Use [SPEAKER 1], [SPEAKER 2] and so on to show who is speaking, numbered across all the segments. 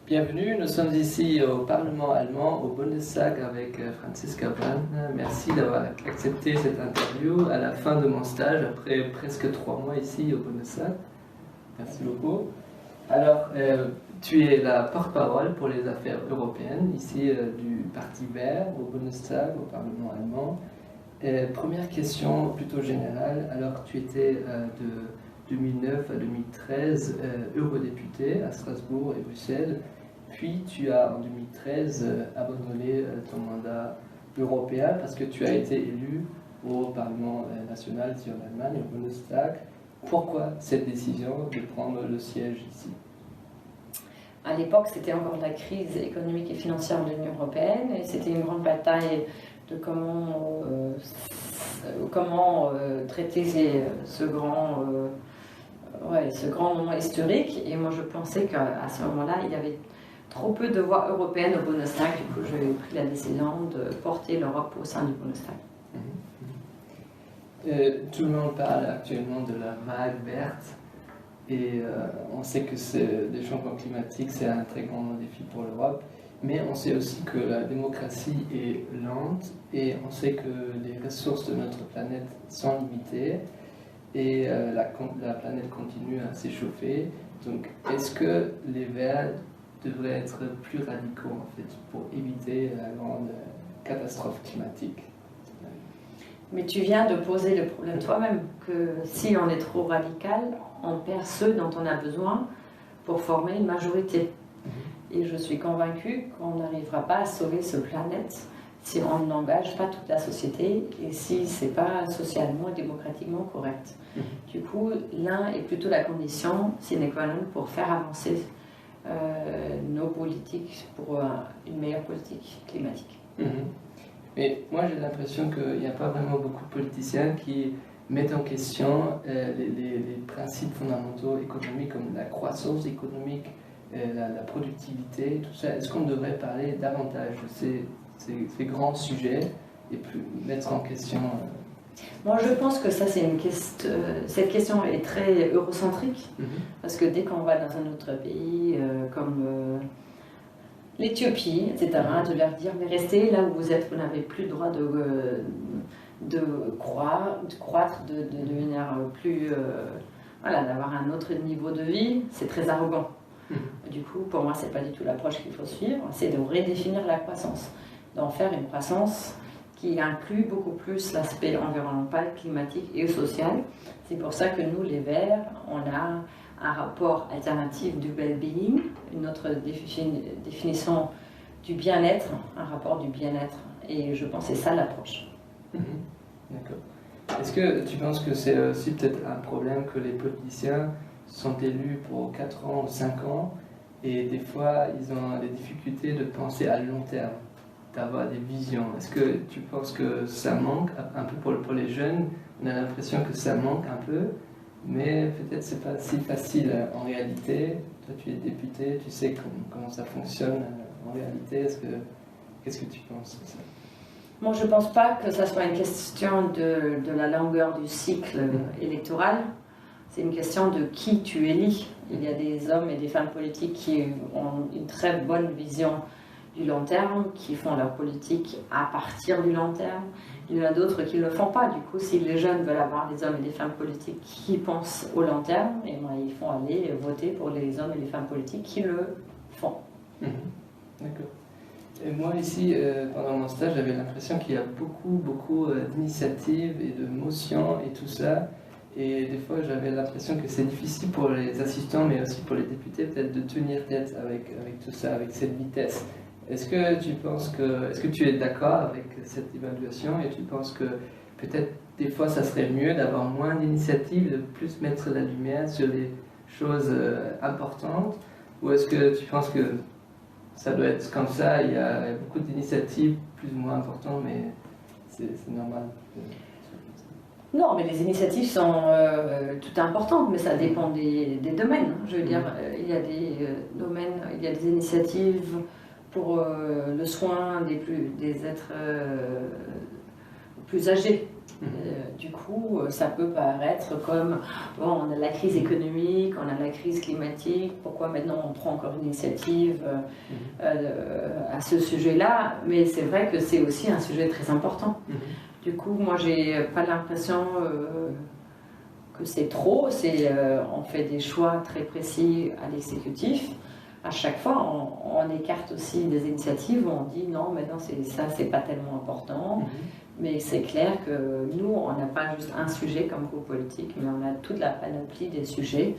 [SPEAKER 1] Bienvenue, nous sommes ici au Parlement allemand, au Bundestag, avec Franziska Brandner. Merci d'avoir accepté cette interview à la fin de mon stage, après presque 3 mois ici au Bundestag. Merci beaucoup. Alors, tu es la porte-parole pour les affaires européennes, ici du Parti Vert, au Bundestag, au Parlement allemand. Première question plutôt générale, alors tu étais de 2009 à 2013 eurodéputé à Strasbourg et Bruxelles, puis tu as en 2013 abandonné ton mandat européen parce que tu as été élu au Parlement national ici en Allemagne, au Bundestag. Pourquoi cette décision de prendre le siège ici?
[SPEAKER 2] À l'époque, c'était encore la crise économique et financière de l'Union européenne et c'était une grande bataille de comment traiter ce grand moment historique. Et moi, je pensais qu'à ce moment-là, il y avait trop peu de voix européennes au Bundestag. Du coup, j'ai pris la décision de porter l'Europe au sein du Bundestag.
[SPEAKER 1] Tout le monde parle actuellement de la vague verte et on sait que les changements climatiques, c'est un très grand défi pour l'Europe. Mais on sait aussi que la démocratie est lente et on sait que les ressources de notre planète sont limitées et la planète continue à s'échauffer. Donc, est-ce que les Verts devraient être plus radicaux en fait pour éviter la grande catastrophe climatique?
[SPEAKER 2] Mais tu viens de poser le problème toi-même, que si on est trop radical, on perd ceux dont on a besoin pour former une majorité. Et je suis convaincue qu'on n'arrivera pas à sauver ce planète si on n'engage pas toute la société et si ce n'est pas socialement et démocratiquement correct. Du coup, l'un est plutôt la condition sine qua non pour faire avancer nos politiques pour une meilleure politique climatique.
[SPEAKER 1] Mais moi j'ai l'impression qu'il n'y a pas vraiment beaucoup de politiciens qui mettent en question les principes fondamentaux économiques comme la croissance économique, la productivité, tout ça. Est-ce qu'on devrait parler davantage de ces grands sujets et plus mettre en question
[SPEAKER 2] Moi je pense que ça cette question est très eurocentrique parce que dès qu'on va dans un autre pays comme l'Éthiopie, etc., de leur dire mais restez là où vous êtes, vous n'avez plus le droit de croître, de devenir plus d'avoir un autre niveau de vie, c'est très arrogant. Du coup, pour moi, c'est pas du tout l'approche qu'il faut suivre, c'est de redéfinir la croissance, d'en faire une croissance qui inclut beaucoup plus l'aspect environnemental, climatique et social. C'est pour ça que nous, les Verts, on a un rapport alternatif du well-being, une autre définition du bien-être, un rapport du bien-être. Et je pense que c'est ça l'approche.
[SPEAKER 1] D'accord. Est-ce que tu penses que c'est aussi peut-être un problème que les politiciens sont élus pour 4 ans ou 5 ans et des fois ils ont des difficultés de penser à long terme, d'avoir des visions? Est-ce que tu penses que ça manque un peu pour les jeunes? On a l'impression que ça manque un peu, mais peut-être c'est pas si facile en réalité. Toi tu es député, tu sais comment ça fonctionne en réalité. Qu'est-ce que tu penses de ça?
[SPEAKER 2] Moi je ne pense pas que ça soit une question de la longueur du cycle électoral. C'est une question de qui tu élis. Il y a des hommes et des femmes politiques qui ont une très bonne vision du long terme, qui font leur politique à partir du long terme. Il y en a d'autres qui ne le font pas. Du coup, si les jeunes veulent avoir des hommes et des femmes politiques qui pensent au long terme, et ben, ils font aller voter pour les hommes et les femmes politiques qui le font.
[SPEAKER 1] D'accord. Et moi ici, pendant mon stage, j'avais l'impression qu'il y a beaucoup d'initiatives et de motions et tout ça. Et des fois, j'avais l'impression que c'est difficile pour les assistants, mais aussi pour les députés, peut-être de tenir tête avec tout ça, avec cette vitesse. Est-ce que tu es d'accord avec cette évaluation et tu penses que peut-être des fois, ça serait mieux d'avoir moins d'initiatives, de plus mettre la lumière sur les choses importantes? Ou est-ce que tu penses que ça doit être comme ça, il y a beaucoup d'initiatives plus ou moins importantes, mais c'est normal?
[SPEAKER 2] Non, mais les initiatives sont toutes importantes, mais ça dépend des domaines. Je veux dire, il y a des domaines, il y a des initiatives pour le soin des êtres plus âgés. Du coup, ça peut paraître comme, bon, on a la crise économique, on a la crise climatique, pourquoi maintenant on prend encore une initiative à ce sujet-là? Mais c'est vrai que c'est aussi un sujet très important. Du coup, moi, j'ai pas l'impression que c'est trop, on fait des choix très précis à l'exécutif. À chaque fois, on écarte aussi des initiatives où on dit non, maintenant ça, c'est pas tellement important. Mais c'est clair que nous, on n'a pas juste un sujet comme groupe politique, mais on a toute la panoplie des sujets.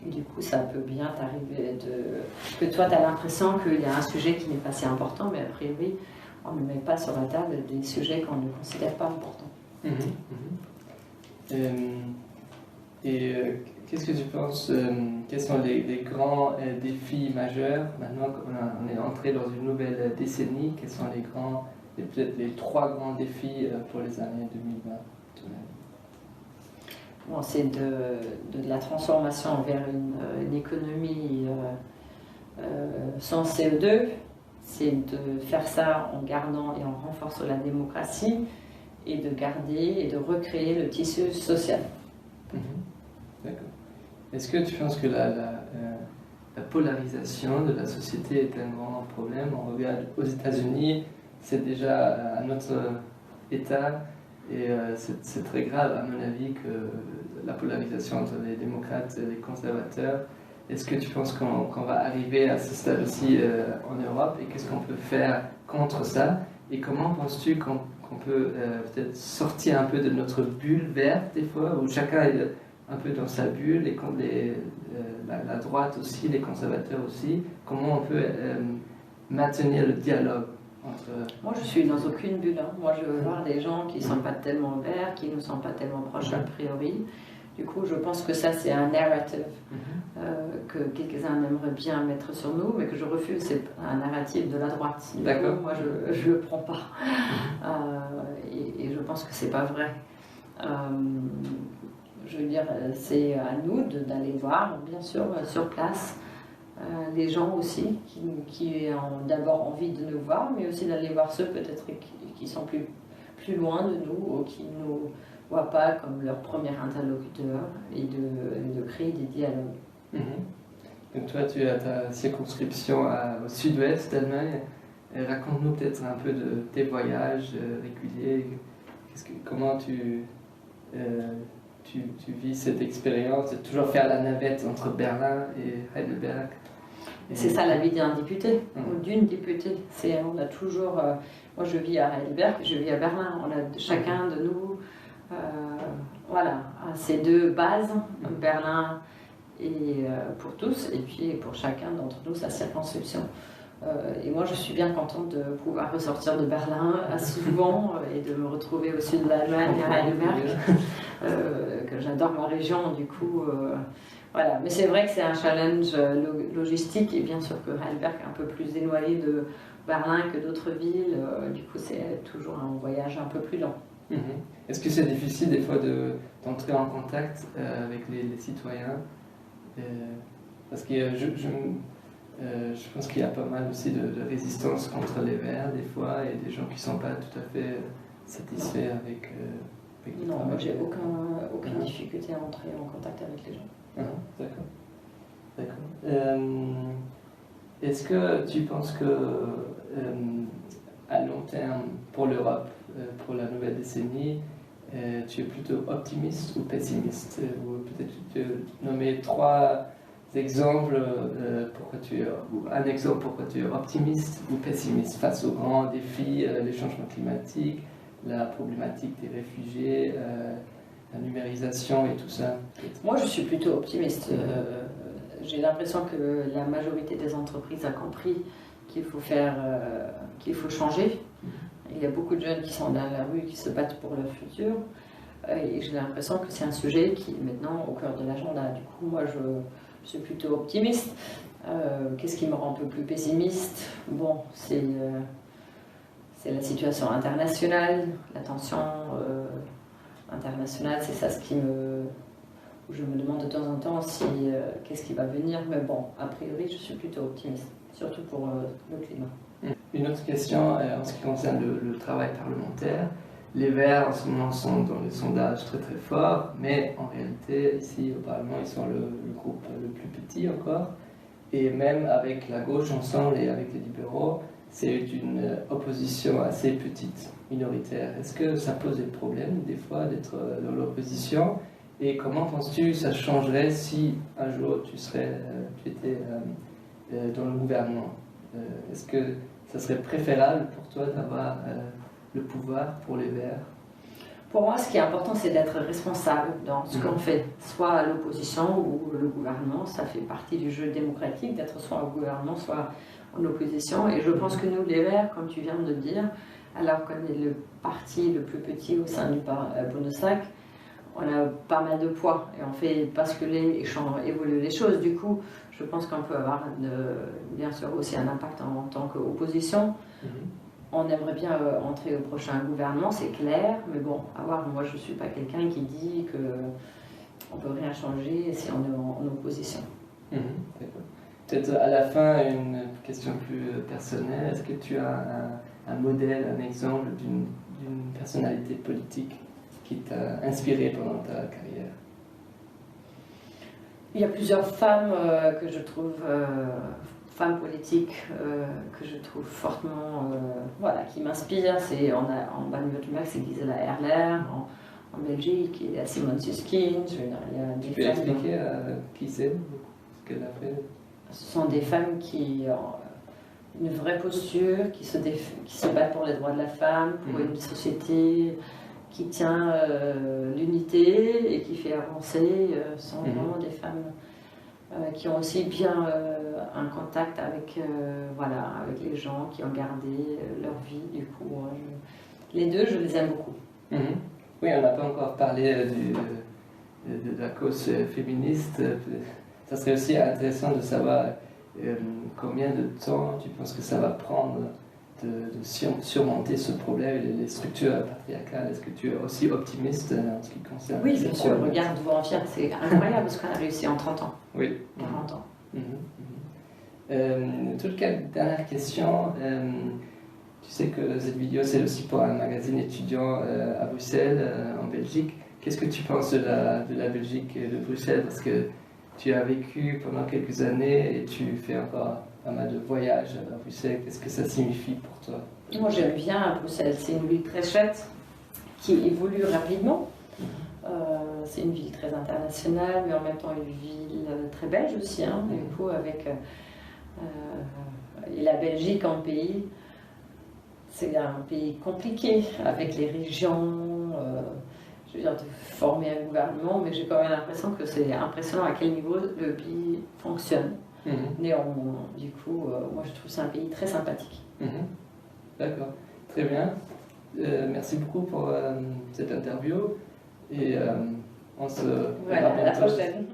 [SPEAKER 2] Et du coup, ça peut bien t'arriver que toi, tu as l'impression qu'il y a un sujet qui n'est pas si important, mais a priori, on ne met pas sur la table des sujets qu'on ne considère pas importants.
[SPEAKER 1] Qu'est-ce que tu penses, quels sont les grands défis majeurs maintenant qu'on est entré dans une nouvelle décennie? Quels sont peut-être les 3 grands défis pour les années 2020?
[SPEAKER 2] Bon, c'est de la transformation vers une économie sans CO2, c'est de faire ça en gardant et en renforçant la démocratie et de garder et de recréer le tissu social.
[SPEAKER 1] D'accord. Est-ce que tu penses que la polarisation de la société est un grand problème? On regarde aux États-Unis, c'est déjà un autre État et c'est très grave à mon avis que la polarisation entre les démocrates et les conservateurs. Est-ce que tu penses qu'on va arriver à ce stade aussi en Europe et qu'est-ce qu'on peut faire contre ça? Et comment penses-tu qu'on peut peut-être sortir un peu de notre bulle verte des fois où chacun est un peu dans sa bulle, la droite aussi, les conservateurs aussi? Comment on peut maintenir le dialogue entre...
[SPEAKER 2] Moi, je suis dans aucune bulle. Moi, je veux voir des gens qui ne sont pas tellement verts, qui ne sont pas tellement proches a priori. Du coup, je pense que ça, c'est un narrative que quelques-uns aimeraient bien mettre sur nous, mais que je refuse. C'est un narratif de la droite.
[SPEAKER 1] D'accord.
[SPEAKER 2] Moi, je ne le prends pas. Et je pense que ce n'est pas vrai. Je veux dire, c'est à nous d'aller voir, bien sûr, sur place, les gens aussi qui ont d'abord envie de nous voir, mais aussi d'aller voir ceux peut-être qui sont plus loin de nous ou qui ne nous voient pas comme leur premier interlocuteur et de créer des dialogues.
[SPEAKER 1] Donc toi, tu as ta circonscription au sud-ouest d'Allemagne. Raconte-nous peut-être un peu de tes voyages réguliers. Comment tu vis cette expérience de toujours faire la navette entre Berlin et Heidelberg?
[SPEAKER 2] C'est ça la vie d'un député, ou d'une députée. On a toujours... moi je vis à Heidelberg, je vis à Berlin. On a chacun de nous ces 2 bases, Berlin et pour tous, et puis pour chacun d'entre nous sa circonscription. Et moi je suis bien contente de pouvoir ressortir de Berlin assez souvent et de me retrouver au sud de l'Allemagne à Heidelberg, que j'adore ma région du coup. Voilà. Mais c'est vrai que c'est un challenge logistique et bien sûr que Heidelberg est un peu plus éloigné de Berlin que d'autres villes, du coup c'est toujours un voyage un peu plus lent.
[SPEAKER 1] Est-ce que c'est difficile des fois d'entrer en contact avec les citoyens? Parce que je pense qu'il y a pas mal aussi de résistance contre les Verts des fois et des gens qui ne sont pas tout à fait satisfaits avec le
[SPEAKER 2] non,
[SPEAKER 1] travail.
[SPEAKER 2] moi j'ai aucune difficulté à entrer en contact avec les gens.
[SPEAKER 1] D'accord. Est-ce que tu penses que à long terme pour l'Europe, pour la nouvelle décennie, tu es plutôt optimiste ou pessimiste? Ou peut-être tu peux nommer 3 exemples ou un exemple pourquoi tu es optimiste ou pessimiste face aux grands défis, les changements climatiques, la problématique des réfugiés, la numérisation et tout ça?
[SPEAKER 2] Moi je suis plutôt optimiste. J'ai l'impression que la majorité des entreprises a compris qu'il faut changer. Il y a beaucoup de jeunes qui sont dans la rue, qui se battent pour leur futur. Et j'ai l'impression que c'est un sujet qui est maintenant au cœur de l'agenda. Du coup, moi, je suis plutôt optimiste. Qu'est-ce qui me rend un peu plus pessimiste? Bon, c'est la situation internationale, la tension internationale. C'est ça où je me demande de temps en temps qu'est-ce qui va venir. Mais bon, a priori, je suis plutôt optimiste, surtout pour le climat.
[SPEAKER 1] Une autre question en ce qui concerne le travail parlementaire. les Verts en ce moment sont dans les sondages très très forts, mais en réalité, ici au Parlement, ils sont le groupe le plus petit encore. Et même avec la gauche ensemble et avec les libéraux, c'est une opposition assez petite, minoritaire. Est-ce que ça pose des problèmes des fois d'être dans l'opposition? Et comment penses-tu que ça changerait si un jour tu étais dans le gouvernement? Est-ce que ça serait préférable pour toi d'avoir le pouvoir pour les Verts?
[SPEAKER 2] Pour moi, ce qui est important, c'est d'être responsable dans ce qu'on fait, soit à l'opposition ou le gouvernement. Ça fait partie du jeu démocratique d'être soit au gouvernement, soit en opposition. Et je pense que nous, les Verts, comme tu viens de dire, alors qu'on est le parti le plus petit au sein du Bundestag, on a pas mal de poids et on fait basculer et évoluer les choses. Du coup, je pense qu'on peut avoir bien sûr aussi un impact en tant qu'opposition. On aimerait bien entrer au prochain gouvernement, c'est clair, mais bon, à voir. Moi, je ne suis pas quelqu'un qui dit qu'on ne peut rien changer si on est en opposition.
[SPEAKER 1] Peut-être à la fin, une question plus personnelle. Est-ce que tu as un modèle, un exemple d'une personnalité politique qui t'a inspiré pendant ta carrière?
[SPEAKER 2] Il y a plusieurs femmes que je trouve, femmes politiques que je trouve fortement, qui m'inspirent. En Baden-Württemberg, c'est Gisela Erler, en Belgique, il y a Simone Susskind.
[SPEAKER 1] Tu peux expliquer qui c'est, ce qu'elle a fait?
[SPEAKER 2] Ce sont des femmes qui ont une vraie posture, qui se battent pour les droits de la femme, pour une société qui tient l'unité et qui fait avancer. Ce sont vraiment des femmes qui ont aussi bien un contact avec les gens, qui ont gardé leur vie. Du coup, les deux, je les aime beaucoup.
[SPEAKER 1] Oui, on n'a pas encore parlé de la cause féministe. Ça serait aussi intéressant de savoir combien de temps tu penses que ça va prendre de surmonter ce problème et les structures patriarcales. Est-ce que tu es aussi optimiste en ce qui concerne?
[SPEAKER 2] Oui, bien sûr. Regarde, vous en fier, c'est incroyable ce qu'on a réussi en 30 ans.
[SPEAKER 1] Oui.
[SPEAKER 2] 40 ans.
[SPEAKER 1] Toute dernière question. Tu sais que cette vidéo, c'est aussi pour un magazine étudiant à Bruxelles, en Belgique. Qu'est-ce que tu penses de la Belgique et de Bruxelles? Parce que tu as vécu pendant quelques années et tu fais encore pas mal de voyages à Bruxelles. Qu'est-ce que ça signifie pour toi?
[SPEAKER 2] Moi, j'aime bien Bruxelles. C'est une ville très chouette qui évolue rapidement. C'est une ville très internationale, mais en même temps une ville très belge aussi. Du coup, avec et la Belgique en pays, c'est un pays compliqué avec les régions. Je veux dire, de former un gouvernement, mais j'ai quand même l'impression que c'est impressionnant à quel niveau le pays fonctionne. Néanmoins, du coup, moi je trouve c'est un pays très sympathique.
[SPEAKER 1] D'accord, très bien. Merci beaucoup pour cette interview et on se
[SPEAKER 2] voilà, à la prochaine.